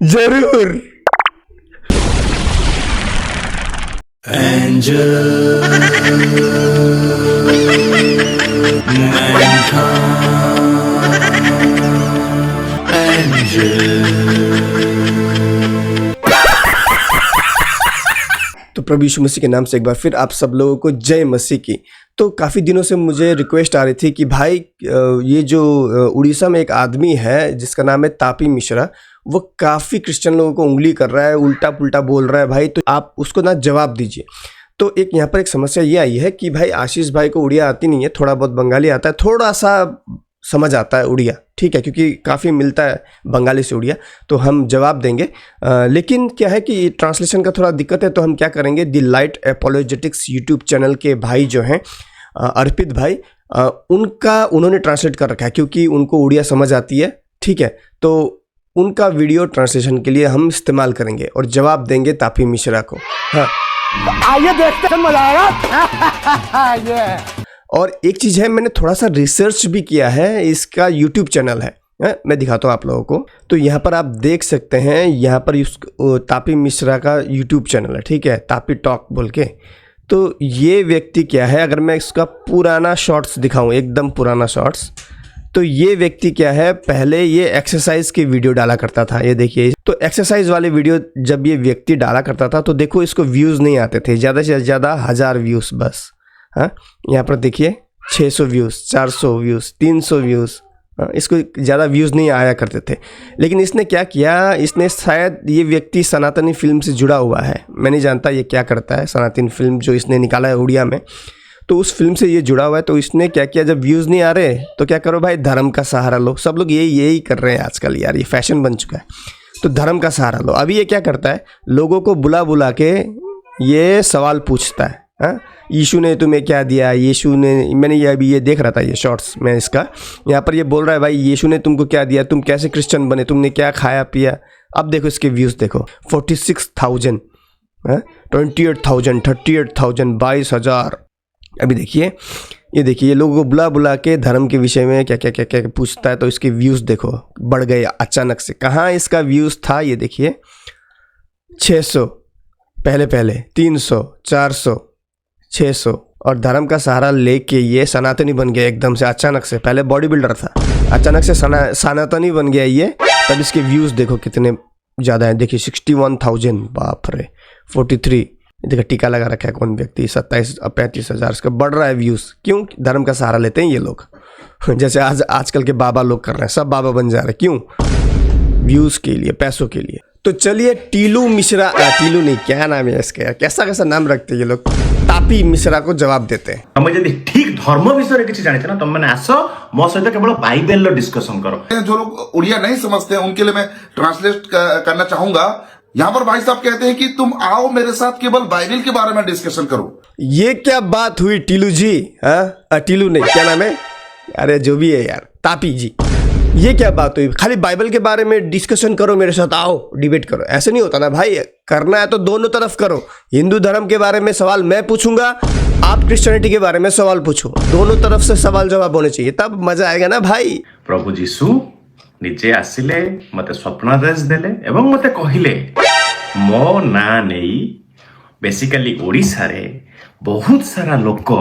जरूर। तो प्रभु यीशु मसीह के नाम से एक बार फिर आप सब लोगों को जय मसीह की। तो काफ़ी दिनों से मुझे रिक्वेस्ट आ रही थी कि भाई ये जो उड़ीसा में एक आदमी है जिसका नाम है तापी मिश्रा, वो काफ़ी क्रिश्चियन लोगों को उंगली कर रहा है, उल्टा पुल्टा बोल रहा है भाई, तो आप उसको ना जवाब दीजिए। तो एक यहाँ पर एक समस्या ये आई है कि भाई आशीष भाई को उड़िया आती नहीं है, थोड़ा बहुत बंगाली आता है, थोड़ा सा समझ आता है उड़िया, ठीक है, क्योंकि काफ़ी मिलता है बंगाली से उड़िया, तो हम जवाब देंगे। लेकिन क्या है कि ट्रांसलेशन का थोड़ा दिक्कत है, तो हम क्या करेंगे, the light apologetics YouTube channel के भाई जो हैं अर्पित भाई, उन्होंने ट्रांसलेट कर रखा है क्योंकि उनको उड़िया समझ आती है, ठीक है। तो उनका वीडियो ट्रांसलेशन के लिए हम इस्तेमाल करेंगे और जवाब देंगे तापी मिश्रा को। हाँ, आइए देखते हैं, मजा आएगा। और एक चीज़ है, मैंने थोड़ा सा रिसर्च भी किया है, इसका यूट्यूब चैनल है, मैं दिखाता हूँ आप लोगों को। तो यहाँ पर आप देख सकते हैं, यहाँ पर तापी मिश्रा का यूट्यूब चैनल है, ठीक है, तापी टॉक बोल के। तो ये व्यक्ति क्या है, अगर मैं इसका पुराना शॉर्ट्स दिखाऊं, एकदम पुराना शॉर्ट्स, तो ये व्यक्ति क्या है, पहले ये एक्सरसाइज के वीडियो डाला करता था, ये देखिए। तो एक्सरसाइज वाले वीडियो जब ये व्यक्ति डाला करता था तो देखो इसको व्यूज़ नहीं आते थे, ज़्यादा से ज़्यादा 1000 व्यूज़ बस। हाँ, यहाँ पर देखिए 600 व्यूज़, 400 व्यूज़, 300 व्यूज़, इसको ज़्यादा व्यूज़ नहीं आया करते थे। लेकिन इसने क्या किया, इसने शायद, ये व्यक्ति सनातनी फिल्म से जुड़ा हुआ है, मैं नहीं जानता ये क्या करता है, सनातनी फिल्म जो इसने निकाला है उड़िया में, तो उस फिल्म से ये जुड़ा हुआ है। तो इसने क्या किया, जब व्यूज़ नहीं आ रहे तो क्या करो भाई, धर्म का सहारा लो। सब लोग यही कर रहे हैं आजकल यार, ये फैशन बन चुका है, तो धर्म का सहारा लो। अभी ये क्या करता है, लोगों को बुला बुला के ये सवाल पूछता है, हाँ, यीशु ने तुम्हें क्या दिया, यीशु ने, मैंने ये अभी ये देख रहा था ये शॉर्ट्स में इसका, यहाँ पर ये बोल रहा है भाई यीशु ने तुमको क्या दिया, तुम कैसे क्रिश्चियन बने, तुमने क्या खाया पिया। अब देखो इसके व्यूज़ देखो, 46,000, 28,000, 38,000, 22,000। अभी देखिए, ये देखिए, ये लोगों को बुला बुला के धर्म के विषय में क्या क्या क्या क्या पूछता है, तो इसके व्यूज़ देखो बढ़ गए अचानक से। कहाँ इसका व्यूज़ था, ये देखिए 600, पहले 300, 400, 600, और धर्म का सहारा लेके ये सनातनी बन गया एकदम से, अचानक से। पहले बॉडी बिल्डर था, अचानक से सनातनी बन गया ये। तब इसके व्यूज़ देखो कितने ज़्यादा हैं, देखिए 61,000, बाप रे, 43, देखो टीका लगा रखा है कौन व्यक्ति, 27 और 35,000, इसका बढ़ रहा है व्यूज़। क्यों? धर्म का सहारा लेते हैं ये लोग, जैसे आजकल के बाबा लोग कर रहे हैं, सब बाबा बन जा रहे हैं। क्यों? व्यूज़ के लिए, पैसों के लिए। तो चलिए टीलू मिश्रा, टीलू नहीं, क्या नाम है इसका, कैसा कैसा नाम रखते हैं ये लोग, तापी मिश्रा को जवाब देते हैं। तमें जदि ठीक धर्म विषय किसी जानते ना, तुम मैंने आस मो सहित केवल बाइबल डिस्कशन करो। जो लोग उड़िया नहीं समझते हैं उनके लिए मैं ट्रांसलेट करना चाहूंगा। यहाँ पर भाई साहब कहते हैं कि तुम आओ मेरे साथ केवल बाइबल के बारे में डिस्कशन करो। ये क्या बात हुई टीलू जी, हाँ, टीलू नहीं, क्या नाम है, अरे जो भी है यार, तापी जी, ये क्या बात हुई, खाली बाइबल के बारे में डिस्कशन करो, मेरे साथ आओ डिबेट करो। ऐसे नहीं होता ना भाई, करना है तो दोनों तरफ करो। हिंदू धर्म के बारे में सवाल मैं पूछूंगा, आप क्रिश्चियनिटी के बारे में सवाल पूछो, दोनों तरफ से सवाल जवाब होने चाहिए, तब मजा आएगा ना भाई। प्रभु जीशु निजे आसिले, मते स्वप्नादेश देले एवं मते कहिले मो ना नहीं, बेसिकली ओडिशा रे बहुत सारा लोक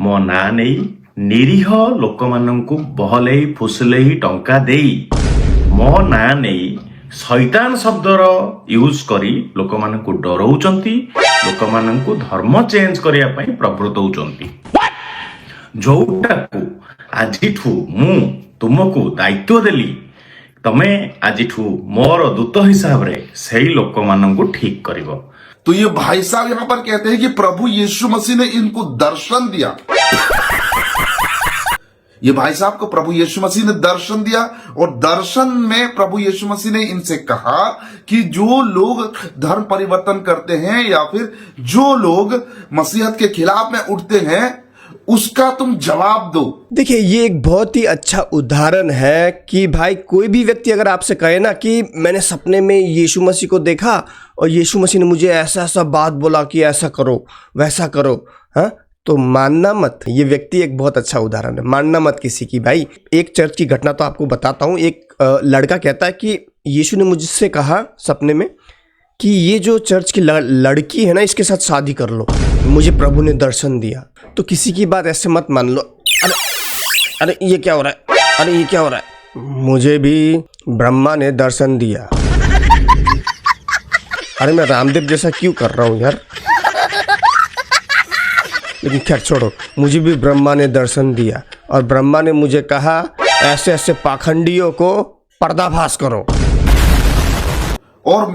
मो ना नहीं निरीह लोक माननकु बहलेई फुसलेई टंका देई मो ना नहीं शैतान शब्दर यूज करी लोक माननकु डराउचंती, लोक माननकु धर्म चेंज करिया पई प्रवृत्त होउचंती, जोटाकु आजिठु मु तुमको दायित्व देली, तमे आजिठु मोर दूत हिसाब रे सही लोक माननकु ठीक करिवो। तो ये भाई साहब यहाँ पर कहते हैं कि प्रभु यीशु मसीह ने इनको दर्शन दिया। ये भाई साहब को प्रभु यीशु मसीह ने दर्शन दिया, और दर्शन में प्रभु यीशु मसीह ने इनसे कहा कि जो लोग धर्म परिवर्तन करते हैं या फिर जो लोग मसीहत के खिलाफ में उठते हैं, उसका तुम जवाब दो। देखिए, ये एक बहुत ही अच्छा उदाहरण है कि भाई कोई भी व्यक्ति अगर आपसे कहे ना कि मैंने सपने में यीशु मसीह को देखा और यीशु मसीह ने मुझे ऐसा ऐसा बात बोला कि ऐसा करो वैसा करो, हाँ, तो मानना मत। ये व्यक्ति एक बहुत अच्छा उदाहरण है, मानना मत किसी की। भाई एक चर्च की घटना तो आपको बताता हूँ। एक लड़का कहता है कि यीशु ने मुझसे कहा सपने में कि ये जो चर्च की लड़की है ना, इसके साथ शादी कर लो। मुझे प्रभु ने दर्शन दिया। तो किसी की बात ऐसे मत मान लो। अरे अरे ये क्या हो रहा है, अरे ये क्या हो रहा है। मुझे भी ब्रह्मा ने दर्शन दिया। अरे मैं रामदेव जैसा क्यों कर रहा हूँ यार। लेकिन खैर छोड़ो, मुझे भी ब्रह्मा ने दर्शन दिया और ब्रह्मा ने मुझे कहा ऐसे ऐसे पाखंडियों को पर्दाफाश करो। और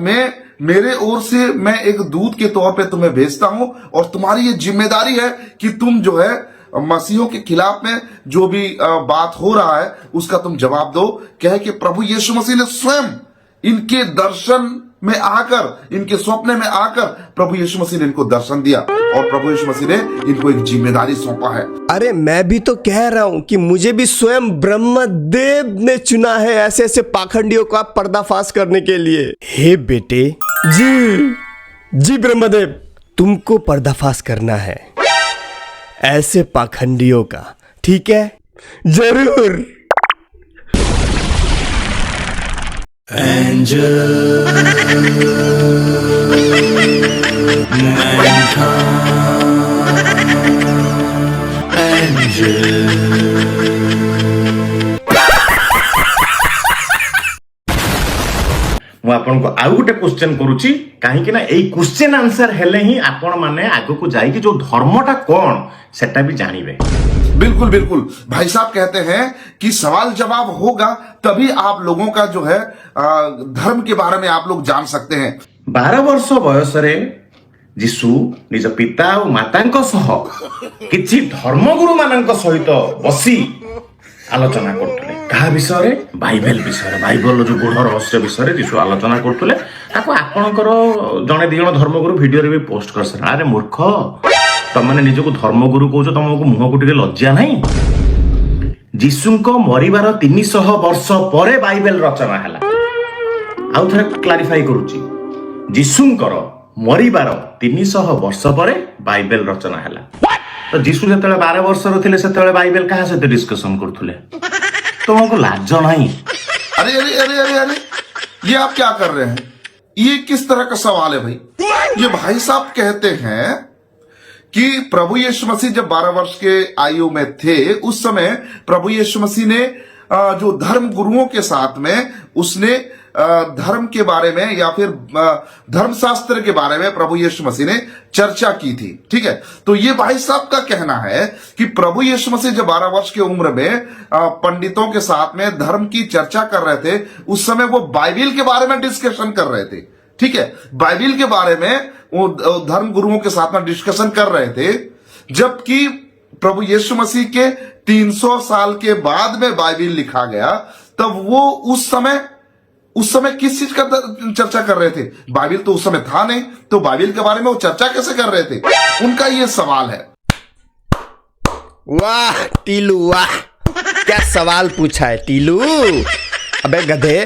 मेरे ओर से मैं एक दूत के तौर पे तुम्हें भेजता हूं और तुम्हारी ये जिम्मेदारी है कि तुम जो है मसीहों के खिलाफ में जो भी बात हो रहा है उसका तुम जवाब दो। कहे कि प्रभु यीशु मसीह ने स्वयं इनके दर्शन में आकर, इनके स्वप्न में आकर प्रभु यीशु मसीह ने इनको दर्शन दिया और प्रभु यीशु मसीह ने इनको एक जिम्मेदारी सौंपा है। अरे मैं भी तो कह रहा हूं कि मुझे भी स्वयं ब्रह्मदेव ने चुना है ऐसे ऐसे पाखंडियों का पर्दाफाश करने के लिए। हे बेटे, जी ब्रह्मदेव, तुमको पर्दाफाश करना है ऐसे पाखंडियों का, ठीक है? जरूर। ମୁଁ ଆପଣଙ୍କୁ ଆଉ ଗୋଟେ କ୍ୱେଶ୍ଚନ କରୁଛି, କାହିଁକି ନା ଏଇ କ୍ୱେଶ୍ଚନ ଆନ୍ସର ହେଲେ ହିଁ ଆପଣ ମାନେ ଆଗକୁ ଯାଇକି ଯୋଉ ଧର୍ମଟା କଣ ସେଟା ବି ଜାଣିବେ। बिल्कुल बिल्कुल, भाई साहब कहते हैं कि सवाल जवाब होगा तभी आप लोगों का जो है धर्म के बारे में आप लोग जान सकते हैं। 12 ବର୍ଷ ବୟସରେ ଯୀଶୁ ନିଜ ପିତା ଓ ମାତାଙ୍କ ସହ କିଛି ଧର୍ମଗୁରୁ ମାନଙ୍କ ସହିତ ବସି ଆଲୋଚନା କରୁଥିଲେ। କାହା ବିଷୟରେ? ବାଇବେଲ ବିଷୟରେ। ବାଇବେଲର ଯୋଉ ଗୁଢ଼ ରହସ୍ୟ ବିଷୟରେ ଯୀଶୁ ଆଲୋଚନା କରୁଥିଲେ। ତାକୁ ଆପଣଙ୍କର ଜଣେ ଦି ଜଣ ଧର୍ମଗୁରୁ ଭିଡିଓରେ ବି ପୋଷ୍ଟ କରିସାରିଲେ। ଆରେ ମୂର୍ଖ, ତମମାନେ ନିଜକୁ ଧର୍ମଗୁରୁ କହୁଛ, ତମକୁ ମୁହଁକୁ ଟିକେ ଲଜ୍ଜା ନାହିଁ? ଯୀଶୁଙ୍କ ମରିବାର 300 ବର୍ଷ ପରେ ବାଇବେଲ ରଚନା ହେଲା। ଆଉ ଥରେ କ୍ଲାରିଫାଇ କରୁଛି, ଯୀଶୁଙ୍କର ମରିବାର 300 ବର୍ଷ ପରେ ବାଇବେଲ ରଚନା ହେଲା। ତ ଯୀଶୁ ଯେତେବେଳେ 12 ବର୍ଷର ଥିଲେ ସେତେବେଳେ ବାଇବେଲ କାହା ସହିତ ଡିସ୍କସନ କରୁଥିଲେ? ତୁମକୁ ଲାଜ ନାହିଁ? अरे अरे अरे अरे अरे, ये आप क्या कर रहे हैं? ये किस तरह का सवाल है भाई? ये भाई साहब कहते हैं कि प्रभु यीशु मसीह जब 12 वर्ष के आयु में थे उस समय प्रभु यीशु मसीह ने जो धर्म गुरुओं के साथ में उसने धर्म के बारे में या फिर धर्मशास्त्र के बारे में प्रभु यीशु मसीह ने चर्चा की थी। ठीक है, तो ये भाई साहब का कहना है कि प्रभु यीशु मसीह जब 12 वर्ष की उम्र में पंडितों के साथ में धर्म की चर्चा कर रहे थे, उस समय वो बाइबिल के बारे में डिस्कशन कर रहे थे। ठीक है, बाइबिल के बारे में वो धर्म गुरुओं के साथ में डिस्कशन कर रहे थे, जबकि प्रभु यीशु मसीह के 300 साल के बाद में बाइबिल लिखा गया। तब वो उस समय किस चीज का चर्चा कर रहे थे? बाइबिल तो उस समय था नहीं, तो बाइबिल के बारे में वो चर्चा कैसे कर रहे थे? उनका ये सवाल है। वाह टीलू वाह, क्या सवाल पूछा है टीलू। अबे गधे,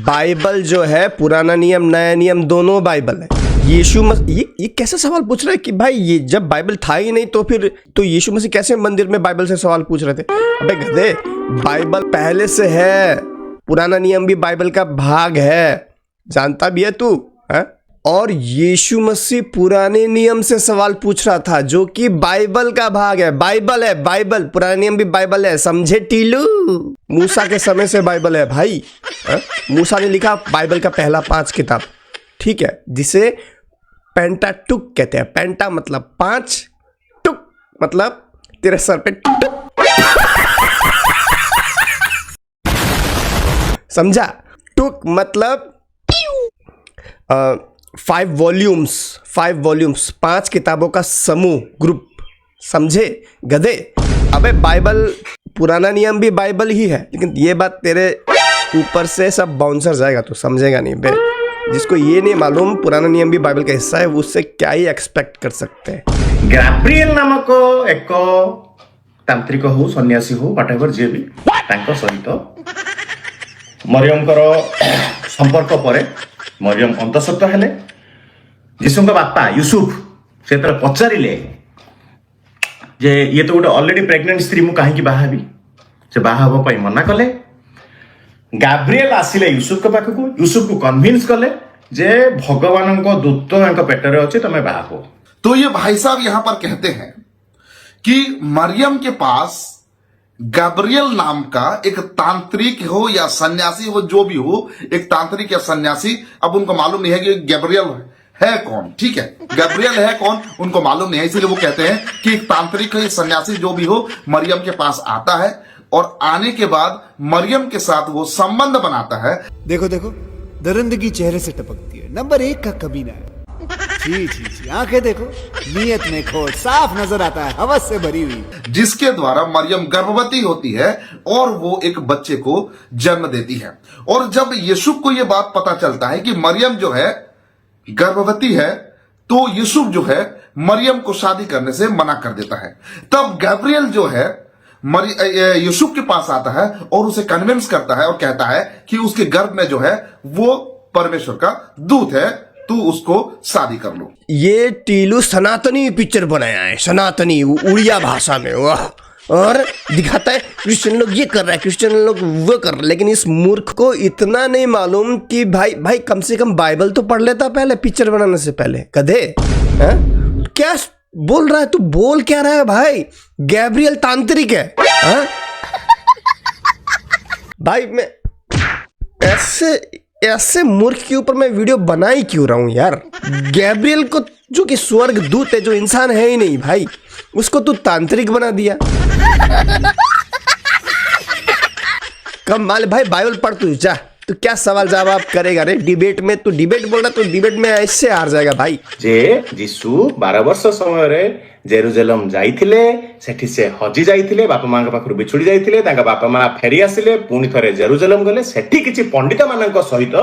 बाइबल जो है पुराना नियम नया नियम दोनों बाइबल है। यीशु मसीह ये कैसा सवाल पूछ रहा है कि भाई ये जब बाइबल था ही नहीं तो फिर तो यीशु मसीह कैसे मंदिर में बाइबल से सवाल पूछ रहे थे? अबे गधे, बाइबल पहले से है, पुराना नियम भी बाइबल का भाग है, जानता भी है तू है? और यीशु मसीह पुराने नियम से सवाल पूछ रहा था जो कि बाइबल का भाग है। बाइबल है, बाइबल, पुराना नियम भी बाइबल है, समझे टीलू? मूसा के समय से बाइबल है भाई। मूसा ने लिखा बाइबल का पहला 5 किताब, ठीक है, जिसे पेंटाटुक कहते हैं। पेंटा मतलब 5, टुक मतलब तेरे सर पे टुक, समझा? टुक मतलब 5 वॉल्यूम्स 5 किताबों का समूह, ग्रुप, समझे गधे? अबे बाइबल पुराना नियम भी बाइबल ही है, लेकिन ये बात तेरे ऊपर से सब बाउंसर जाएगा, तो समझेगा नहीं बे। जिसको ये नहीं मालूम पुराना नियम भी बाइबल का हिस्सा है, वो उससे क्या ही एक्सपेक्ट कर सकते हैं। गैब्रिएल नामक एक तांत्रिक हो, सन्यासी हो, व्हाटएवर जे भी तांको सहित मरियमकर संपर्क पर मरियम अंतःसत्त्वा हेले। यीशुଙ୍କ बापा यूसुफ से पचारे जे ये तो गोटे अलरेडी प्रेग्नेंट स्त्री मु कहीं बाहाबी, से बाहा मना कले। गाब्रिएल आसिले यूसुफ के पाखकू यूसुफ को कन्विंस कले जे भगवान को दूत पेटर अच्छे तुम बाहा हो। तो ये भाई साहब यहां पर कहते हैं कि मरियम के पास गैब्रियल नाम का एक तांत्रिक हो या सन्यासी हो, जो भी हो, एक तांत्रिक या सन्यासी, अब उनको मालूम नहीं है कि गैब्रियल है कौन, ठीक है, गैब्रियल है कौन उनको मालूम नहीं है, इसीलिए वो कहते हैं कि एक तांत्रिक या सन्यासी जो भी हो मरियम के पास आता है और आने के बाद मरियम के साथ वो संबंध बनाता है। देखो देखो, दरिंदगी चेहरे से टपकती है, नंबर 1 का कमीना है। जी जी जी, आंखें देखो, नीयत में खोट साफ नजर आता है, हवस से भरी हुई, जिसके द्वारा मरियम गर्भवती होती है और वो एक बच्चे को जन्म देती है। और जब यूसुफ को यह बात पता चलता है कि मरियम जो है गर्भवती है, तो यूसुफ जो है मरियम को शादी करने से मना कर देता है। तब गैब्रियल जो है यूसुफ के पास आता है और उसे कन्विंस करता है और कहता है कि उसके गर्भ में जो है वो परमेश्वर का दूत है, तू उसको शादी कर लो। ये टीलू सनातनी पिक्चर बनाया है, सनातनी उड़िया भाषा में, वाह। और दिखाता है क्रिश्चियन लोग ये कर रहा है, क्रिश्चियन लोग वो कर रहा है, लेकिन इस मूर्ख को इतना नहीं मालूम कि भाई कम से कम बाइबल तो पढ़ लेता पहले, पिक्चर बनाने से पहले। गधे, क्या बोल रहा है तू? बोल क्या रहा है भाई? गैब्रियल तांत्रिक है, हा? भाई मैं ऐसे मूर्ख के ऊपर मैं वीडियो बना ही क्यों रहा हूं यार? गैब्रियल को, जो कि स्वर्ग दूत है, जो इंसान है ही नहीं भाई, उसको तू तांत्रिक बना दिया। कमाल भाई, बाइबल पढ़ तू जा, तू क्या सवाल जवाब करेगा रे डिबेट में? तू डिबेट बोल रहा, तो डिबेट में ऐसे हार जाएगा भाई। जे जीसु 12 वर्ष समय रे जेरुजेलम जाइथिले, सेठी से हजी जाइथिले, बापा मां पाखरु बिछुड़ी जाइथिले, तांका बापा मां फेरी आसिले, पुणी थरे जेरुजेलम गले, सेठी किछि पंडित मानक सहित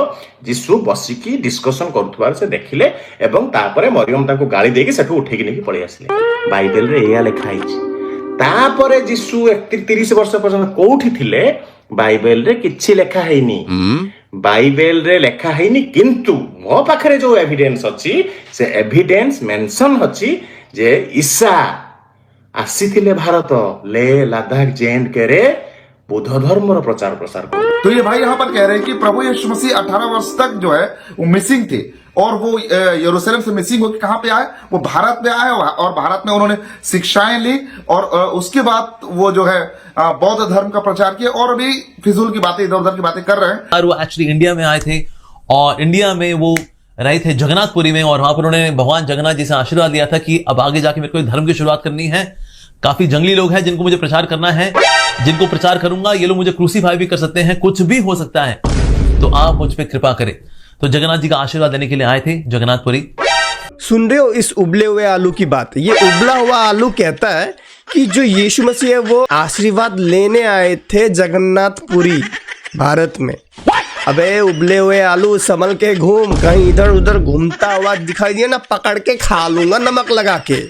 जीसु बसिकी डिस्कशन करुथबार से देखिले एवं तापरे मरियम तांको गाली देकी सेठु उठेकी नेकी पळै आसिले। बाइबल रे एया लेखा आइछि। तापरे जीसु 31 वर्ष पर्यंत कोउठी थिले बाइबल रे किछि लेखा हैनी। बाइबल रे लेखा हैनी, किंतु मो पाखरे जो एविडेंस अछि से एविडेंस मेंशन अछि जे ईसा आसीथिले भारत ले लद्दाख जेएंड के रे बुद्ध धर्म रो प्रचार प्रसार कर। तो ये भाई यहां पर कह रहे हैं कि प्रभु यीशु मसीह 18 वर्ष तक जो है वो मिसिंग थे और वो यरूशलेम से मिसिंग होकर कहां पे आए? वो भारत में आए और भारत में उन्होंने शिक्षाएं ली और उसके बाद वो जो है बौद्ध धर्म का प्रचार किया और अभी फिजूल की बातें, इधर उधर की बातें कर रहे हैं। और वो एक्चुअली इंडिया में आए थे और इंडिया में वो रहे थे जगन्नाथपुरी में, और वहां पर उन्होंने भगवान जगन्नाथ जी से आशीर्वाद लिया था कि अब आगे जाके मेरे को धर्म की शुरुआत करनी है। काफी जंगली लोग हैं जिनको मुझे प्रचार करना है, जिनको प्रचार करूंगा ये लोग मुझे क्रूसीफाई भी कर सकते हैं, कुछ भी हो सकता है, तो आप मुझ पर कृपा करें। तो जगन्नाथ जी का आशीर्वाद लेने के लिए आए थे जगन्नाथपुरी। सुन रहे हो इस उबले हुए आलू की बात? ये उबला हुआ आलू कहता है कि जो यीशु मसीह है वो आशीर्वाद लेने आए थे जगन्नाथपुरी भारत में। अबे उबले हुए आलू, संभल के घूम, कहीं इधर उधर घूमता हुआ दिखाई दिया ना, पकड़ के खा लूंगा नमक लगा के।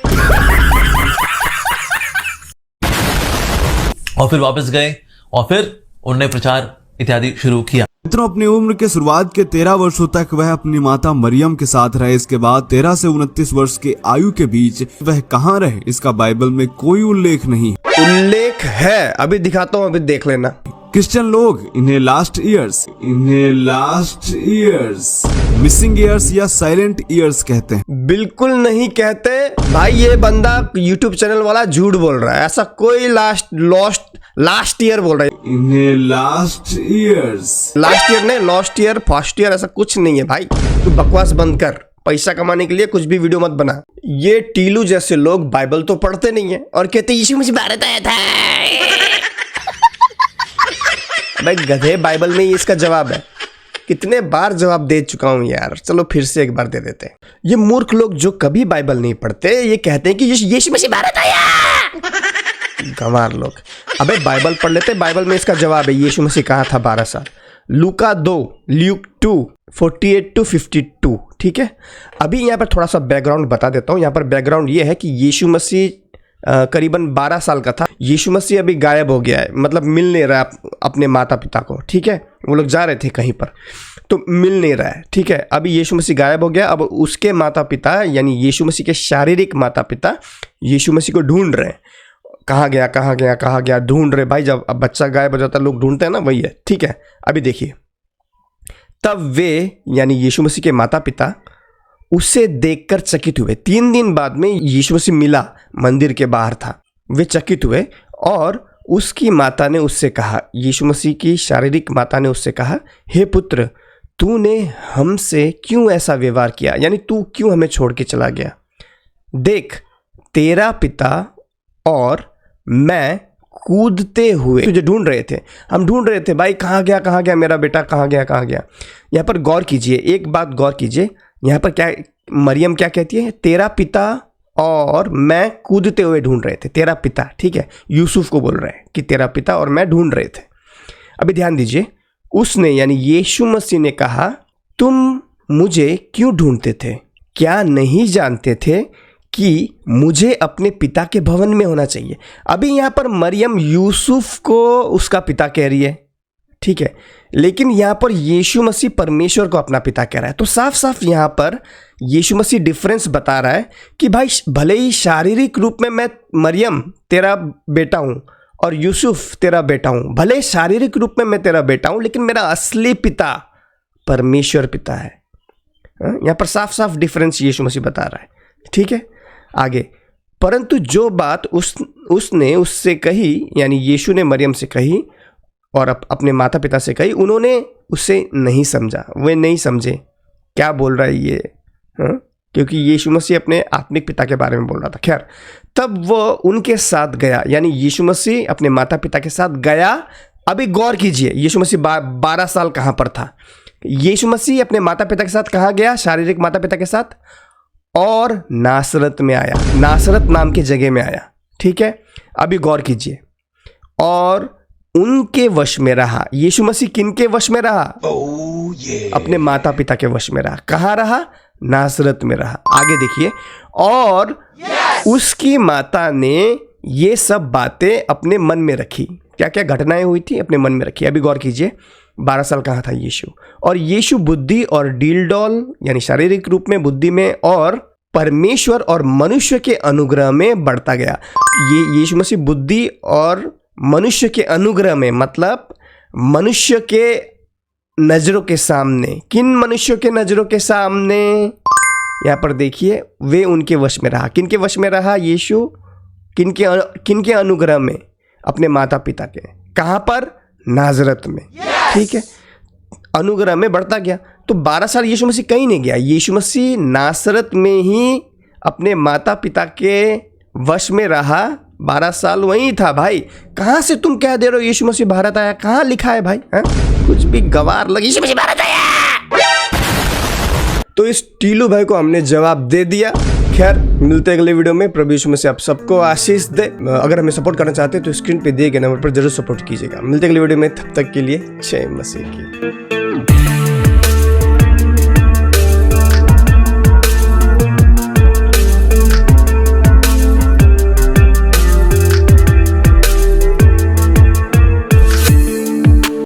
और फिर वापस गए और फिर उन्होंने प्रचार इत्यादि शुरू किया। मित्रों, अपनी उम्र के शुरुआत के 13 वर्षों तक वह अपनी माता मरियम के साथ रहे। इसके बाद 13 से 29 वर्ष के आयु के बीच वह कहाँ रहे, इसका बाइबल में कोई उल्लेख नहीं। उल्लेख है, अभी दिखाता हूँ, अभी देख लेना। क्रिश्चियन लोग इन्हें लास्ट ईयर्स, मिसिंग ईयर्स या साइलेंट ईयर्स कहते हैं। बिल्कुल नहीं कहते भाई, ये बंदा यूट्यूब चैनल वाला झूठ बोल रहा है। ऐसा कोई लास्ट ईयर बोल रहा है, इन्हें लास्ट ईयर नहीं, लास्ट ईयर, फर्स्ट ईयर, ऐसा कुछ नहीं है भाई। तू बकवास बंद कर, पैसा कमाने के लिए कुछ भी वीडियो मत बना। ये टीलू जैसे लोग बाइबल तो पढ़ते नहीं है और कहते यीशु मसीह भारत आया था। भाई गधे, बाइबल में ही इसका जवाब है। कितने बार जवाब दे चुका हूं यार, चलो फिर से एक बार दे देते हैं। ये मूर्ख लोग जो कभी बाइबल नहीं पढ़ते, ये कहते हैं कि यीशु मसीह भारत आया। गंवार लोग। अबे बाइबल पढ़ लेते, बाइबल में इसका जवाब है। यीशु मसीह कहा था 12 साल, लूका 2, ल्यूक 2, 48 to 52। ठीक है, अभी यहाँ पर थोड़ा सा बैकग्राउंड बता देता हूँ। यहाँ पर बैकग्राउंड ये है कि यीशु मसीह करीबन 12 साल का था। यीशु मसीह अभी गायब हो गया है, मतलब मिल नहीं रहा अपने माता पिता को। ठीक है, वो लोग जा रहे थे कहीं पर तो मिल नहीं रहा है। ठीक है, अभी यीशु मसीह गायब हो गया। अब उसके माता पिता, यानी यीशु मसीह के शारीरिक माता पिता यीशु मसीह को ढूंढ रहे हैं। कहाँ गया कहाँ गया कहाँ गया, ढूंढ रहे भाई। जब अब बच्चा गायब हो जाता है लोग ढूंढते हैं ना, वही है। ठीक है, अभी देखिए, तब वे यानी यीशु मसीह के माता पिता उसे देखकर चकित हुए। 3 दिन बाद में यीशु मसीह मिला, मंदिर के बाहर था। वे चकित हुए और उसकी माता ने उससे कहा, यीशु मसीह की शारीरिक माता ने उससे कहा, हे पुत्र, तूने हमसे क्यों ऐसा व्यवहार किया, यानी तू क्यों हमें छोड़ के चला गया। देख, तेरा पिता और मैं कूदते हुए तुझे ढूंढ रहे थे। हम ढूंढ रहे थे भाई, कहाँ गया मेरा बेटा, कहाँ गया। यहाँ पर गौर कीजिए, एक बात गौर कीजिए, यहाँ पर क्या मरियम क्या कहती है, तेरा पिता और मैं कूदते हुए ढूंढ रहे थे। तेरा पिता, ठीक है, यूसुफ को बोल रहे हैं कि तेरा पिता और मैं ढूंढ रहे थे। अभी ध्यान दीजिए, उसने यानी यीशु मसीह ने कहा, तुम मुझे क्यों ढूंढते थे, क्या नहीं जानते थे कि मुझे अपने पिता के भवन में होना चाहिए। अभी यहाँ पर मरियम यूसुफ को उसका पिता कह रही है, ठीक है, लेकिन यहाँ पर यीशु मसीह परमेश्वर को अपना पिता कह रहा है। तो साफ साफ यहाँ पर यीशु मसीह डिफरेंस बता रहा है कि भाई भले ही शारीरिक रूप में मैं मरियम तेरा बेटा हूँ और यूसुफ तेरा बेटा हूँ, भले शारीरिक रूप में मैं तेरा बेटा हूँ, लेकिन मेरा असली पिता परमेश्वर पिता है। यहाँ पर साफ साफ डिफरेंस यीशु मसीह बता रहा है। ठीक है, आगे, परंतु जो बात उसने उससे कही, यानी यीशु ने मरियम से कही और अपने माता पिता से कही, उन्होंने उसे नहीं समझा। वे नहीं समझे क्या बोल रहा है ये, क्योंकि यीशु मसीह अपने आत्मिक पिता के बारे में बोल रहा था। खैर, तब वो उनके साथ गया, यानी यीशु मसीह अपने माता पिता के साथ गया। अभी गौर कीजिए, यीशु मसीह 12 साल कहाँ पर था। यीशु मसीह अपने माता पिता के साथ कहाँ गया, शारीरिक माता पिता के साथ, और नासरत में आया, नासरत नाम की जगह में आया। ठीक है, अभी गौर कीजिए, और उनके वश में रहा। यीशु मसीह किनके वश में रहा? अपने माता पिता के वश में रहा। कहाँ रहा? नासरत में रहा। आगे देखिए, और उसकी माता ने ये सब बातें अपने मन में रखी। क्या क्या घटनाएं हुई थी, अपने मन में रखी। अभी गौर कीजिए, 12 साल कहाँ था यीशु, और यीशु बुद्धि और डीलडॉल यानी शारीरिक रूप में, बुद्धि में, और परमेश्वर और मनुष्य के अनुग्रह में बढ़ता गया। ये यीशु मसीह बुद्धि और मनुष्य के अनुग्रह में, मतलब मनुष्य के नजरों के सामने। किन मनुष्यों के नजरों के सामने? यहाँ पर देखिए, वे उनके वश में रहा। किन के वश में रहा यीशु? किनके अनुग्रह में? अपने माता पिता के। कहाँ पर? नाजरत में। ठीक है, अनुग्रह में बढ़ता गया। तो 12 साल यीशु मसीह कहीं नहीं गया। यीशु मसीह नासरत में ही अपने माता पिता के वश में रहा। 12 साल वहीं था भाई। कहाँ से तुम कह दे रहे हो यीशु मसीह भारत आया? कहाँ लिखा है भाई? कुछ भी गवार लगी, यीशु मसीह भारत आया। तो इस टीलू भाई को हमने जवाब दे दिया। खैर, मिलते हैं अगले वीडियो में। प्रभु यीशु मसीह आप सबको आशीष दे। अगर हमें सपोर्ट करना चाहते हैं तो स्क्रीन पे दिए गए नंबर पर जरूर सपोर्ट कीजिएगा। मिलते हैं अगले वीडियो में, तब तक के लिए जय मसीह की।